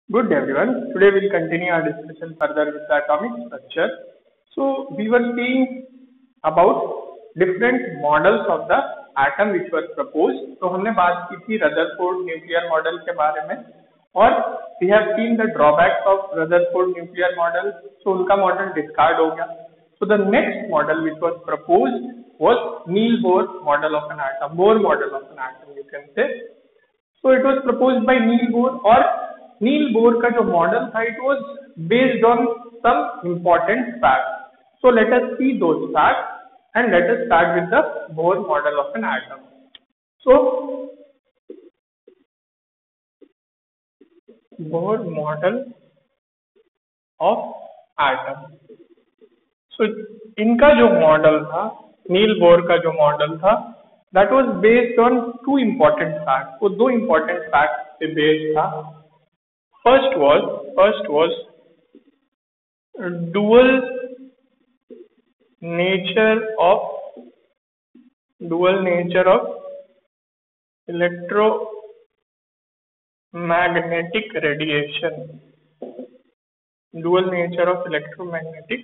Good day everyone. Today we'll continue our discussion further with the atomic structure. So we were seeing about different models of the atom which were proposed. तो हमने बात की थी Rutherford nuclear model के बारे में और we have seen the drawbacks of Rutherford nuclear model. So उनका मॉडल डिस्कार्ड हो गया. So the next model which was proposed was Neil Bohr model of an atom. Bohr model of an atom you can say. So it was proposed by Neil Bohr और Neil Bohr का जो model था it was based on some important facts. So let us see those facts and let us start with the Bohr model of an atom. So Bohr model of atom. So इनका जो model था Niels Bohr का जो model था that was based on two important facts. वो दो important facts पे based था. First was dual nature of electromagnetic radiation. Dual nature of electromagnetic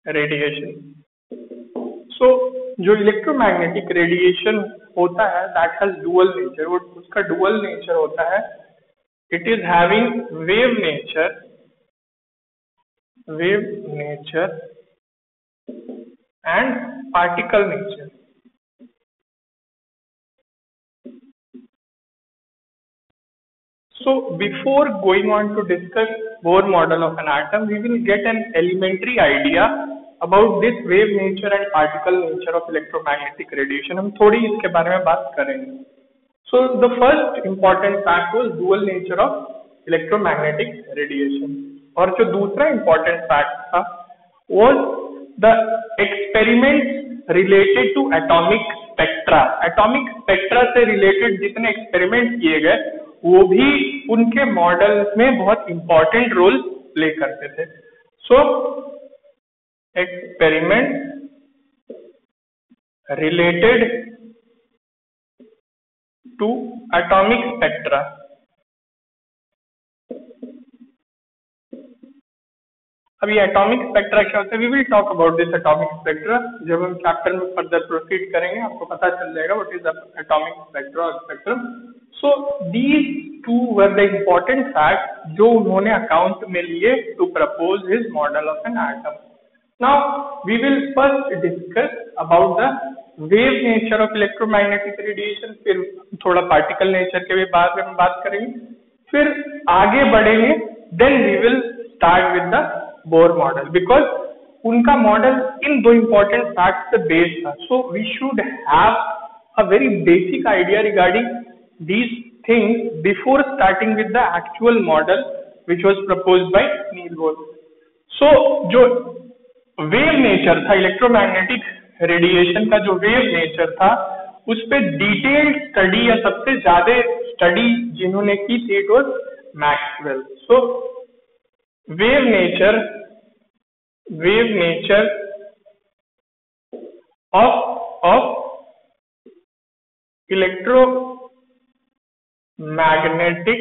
radiation. So जो इलेक्ट्रोमैग्नेटिक रेडिएशन होता है that has dual nature. वो उसका dual nature होता है. It is having wave nature and particle nature. So before going on to discuss Bohr model of an atom, we will get an elementary idea about this wave nature and particle nature of electromagnetic radiation. हम थोड़ी इसके बारे में बात करेंगे. So the first important fact was dual nature of electromagnetic radiation. और जो दूसरा important fact था was the experiments related to atomic spectra. Atomic spectra से related जितने experiment किए गए वो भी उनके मॉडल में बहुत important role play करते थे. So experiment related to atomic spectra. अब ये एटॉमिक स्पेक्ट्रा क्या होता है? We will talk about this atomic spectra जब हम चैप्टर में फर्दर प्रोसीड करेंगे. आपको पता चल जाएगा what is the atomic spectra और spectrum. So these two were the important fact जो उन्होंने अकाउंट में लिए to propose his model of an atom. Now we will first discuss about the wave nature of electromagnetic radiation. फिर थोड़ा particle nature के भी बारे में बात करेंगे. फिर आगे बढ़ेंगे. Then we will start with the Bohr model because उनका मॉडल इन दो इंपॉर्टेंट फैक्ट से बेस्ड था. So we should have a very basic idea regarding these things before starting with the actual model which was proposed by Niels Bohr. So जो wave nature था electromagnetic radiation का जो wave nature था उस पे detailed study या सबसे ज्यादा स्टडी जिन्होंने की थी it was Maxwell. So wave nature of electromagnetic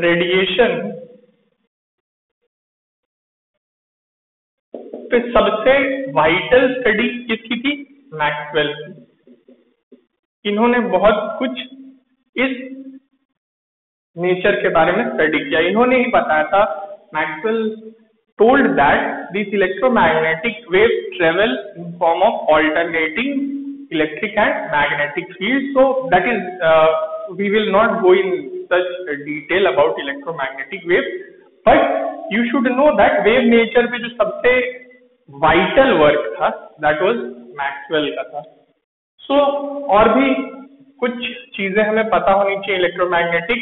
radiation पे सबसे वाइटल स्टडी किसकी थी? मैक्सवेल की. इन्होंने बहुत कुछ इस नेचर के बारे में स्टडी किया. इन्होंने ही बताया था. Maxwell told that this electromagnetic waves travel in form of alternating electric and magnetic field. So that is we will not go in such detail about electromagnetic wave but you should know that wave nature पे जो सबसे vital work था that was Maxwell का था. सो और भी कुछ चीजें हमें पता होनी चाहिए इलेक्ट्रोमैग्नेटिक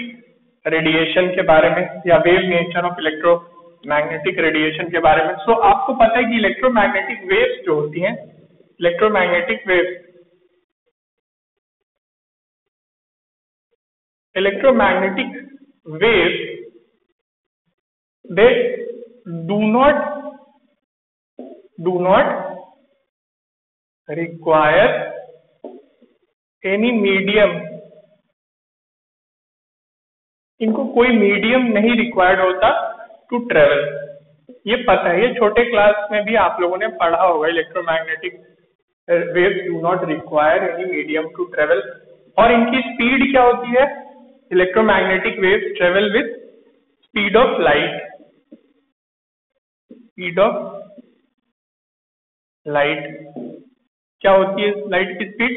रेडिएशन के बारे में या wave nature of electromagnetic radiation के बारे में. सो आपको पता है कि इलेक्ट्रोमैग्नेटिक वेव्स जो होती हैं electromagnetic waves they do not require any medium इनको कोई मीडियम नहीं रिक्वायर्ड होता टू ट्रेवल। ये पता है, ये छोटे क्लास में भी आप लोगों ने पढ़ा होगा, electromagnetic waves do not require any medium to travel. और इनकी स्पीड क्या होती है? Electromagnetic waves travel with speed of light. Speed of light क्या होती है? लाइट की speed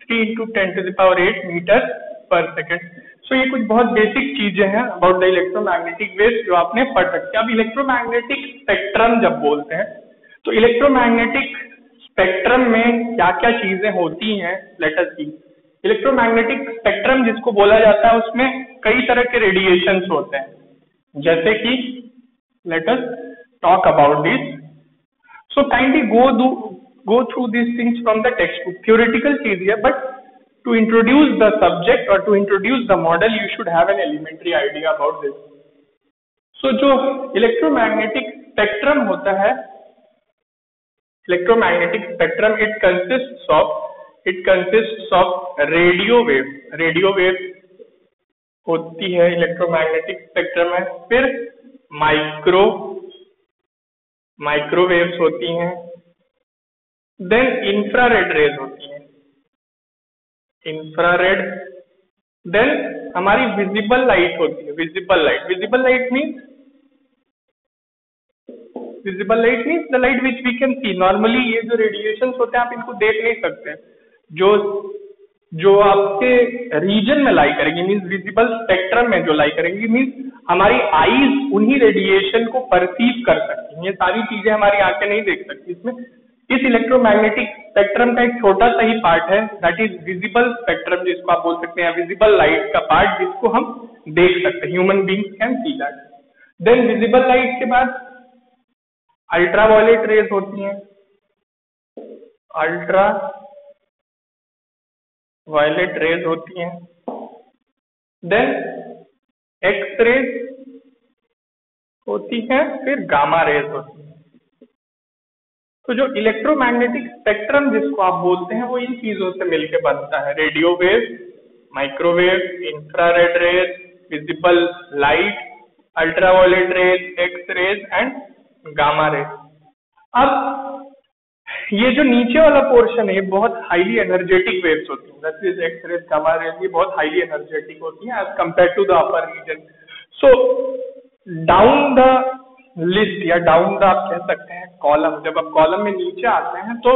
3 × 10⁸ metre per second. So ये कुछ बहुत बेसिक चीजें हैं अबाउट द इलेक्ट्रोमैग्नेटिक वेव्स जो आपने पढ़ सकते हैं। अब इलेक्ट्रोमैग्नेटिक स्पेक्ट्रम जब बोलते हैं तो इलेक्ट्रोमैग्नेटिक स्पेक्ट्रम में क्या क्या चीजें होती हैं, लेट अस सी। इलेक्ट्रोमैग्नेटिक स्पेक्ट्रम जिसको बोला जाता है उसमें कई तरह के रेडिएशंस होते हैं, जैसे कि let us talk about this. So kindly go through these things from the textbook. Theoretical चीज है, but to introduce the subject or to introduce the model you should have an elementary idea about this. So जो electromagnetic spectrum होता है, electromagnetic spectrum it consists of radio wave। radio wave होती है electromagnetic spectrum में। फिर microwaves होती हैं, then infrared rays होती है, इंफ्रारेड। देन हमारी विजिबल लाइट होती है, visible light means the light which we can see. Normally ये जो रेडिएशंस होते हैं आप इनको देख नहीं सकते, जो आपके रीजन में लाई करेंगी, मीन्स विजिबल स्पेक्ट्रम में जो लाई करेंगी, मीन्स हमारी आईज उन्हीं रेडिएशन को परसीव कर सकती हैं। ये सारी चीजें हमारी आंखें नहीं देख सकती। इसमें इस इलेक्ट्रोमैग्नेटिक स्पेक्ट्रम का एक छोटा सा ही पार्ट है, दैट इज विजिबल स्पेक्ट्रम, जिसको आप बोल सकते हैं विजिबल लाइट का पार्ट, जिसको हम देख सकते हैं, human beings can see that. Then visible light के बाद अल्ट्रावायलेट रेज होती हैं, अल्ट्रावायलेट रेज होती हैं। देन एक्स रेज होती है, फिर गामा रेज होती है। तो जो इलेक्ट्रोमैग्नेटिक स्पेक्ट्रम जिसको आप बोलते हैं वो इन चीजों से मिलकर बनता है, radio wave, microwave, infrared rays, visible light, ultraviolet rays, X rays and gamma rays. अब ये जो नीचे वाला पोर्शन है ये बहुत हाईली एनर्जेटिक वेव्स होती हैं, that is X rays, gamma rays, ये बहुत हाईली एनर्जेटिक होती हैं as compare to the upper region. So down the list या डाउन द आप कह सकते हैं कॉलम, जब आप कॉलम में नीचे आते हैं तो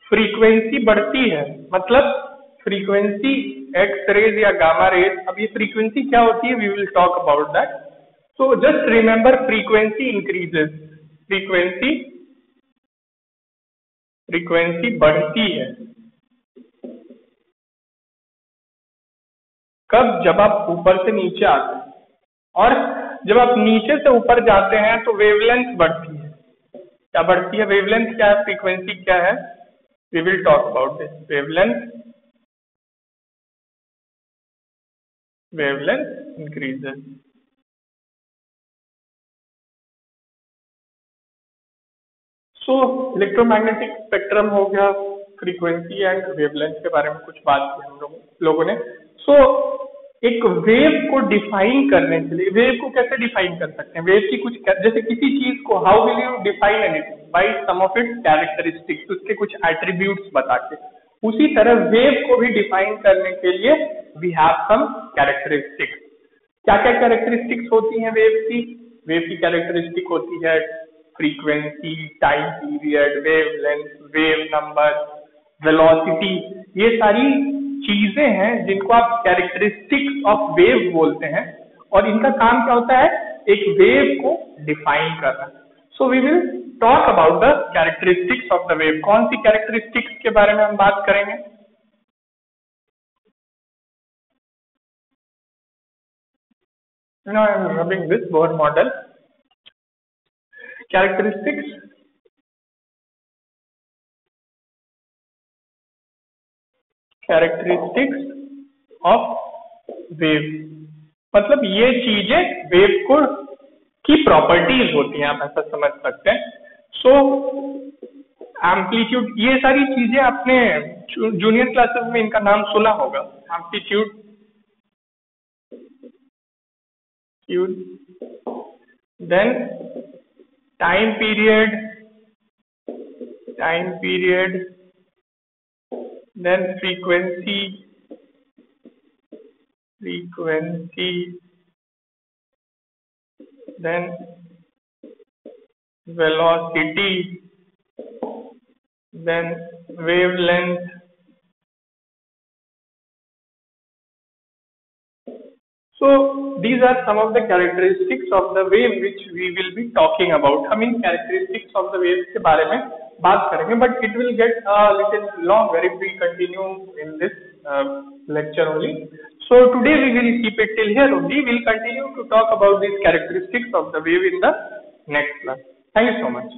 फ्रीक्वेंसी बढ़ती है, मतलब फ्रीक्वेंसी एक्स रेज या गामा रेज। अब ये फ्रीक्वेंसी क्या होती है, we will talk about that. So just remember frequency increases, frequency बढ़ती है कब? जब आप ऊपर से नीचे आते हैं, और जब आप नीचे से ऊपर जाते हैं तो वेवलेंथ बढ़ती है। क्या बढ़ती है? वेवलेंथ क्या है, फ्रीक्वेंसी क्या है, we will talk about this. Wavelength increases. So electromagnetic spectrum हो गया, फ्रीक्वेंसी एंड वेवलेंथ के बारे में कुछ बात की हम लोगों ने। सो एक वेव को डिफाइन करने के लिए, वेव को कैसे डिफाइन कर सकते हैं? वेव की कुछ, जैसे किसी चीज को how will you define anything? By some of its characteristics, उसके कुछ एट्रीब्यूट्स बता के। उसी तरह वेव को भी डिफाइन करने के लिए वी हैव सम कैरेक्टरिस्टिक्स। क्या क्या कैरेक्टरिस्टिक्स होती हैं वेव की? वेव की कैरेक्टरिस्टिक होती है frequency, time period, wavelength, wave number, velocity. ये सारी चीजें हैं जिनको आप कैरेक्टरिस्टिक्स ऑफ वेव बोलते हैं, और इनका काम क्या होता है? एक वेव को डिफाइन करना। So we will talk about the characteristics of the wave. कौन सी कैरेक्टरिस्टिक्स के बारे में हम बात करेंगे? Now I am rubbing this Bohr model. Characteristics of wave, मतलब ये चीजें वेव को की प्रॉपर्टीज होती हैं, आप ऐसा समझ सकते हैं। सो एम्पलीट्यूड, ये सारी चीजें आपने जूनियर क्लासेस में इनका नाम सुना होगा। Amplitude, amplitude, then time period, then frequency, then velocity, then wavelength. So these are some of the characteristics of the wave which we will be talking about. हम इन characteristics of the wave के बारे में बात करेंगे, but it will get a little longer if we continue in this lecture only. So today we will keep it till here only. We will continue to talk about these characteristics of the wave in the next class. Thank you so much.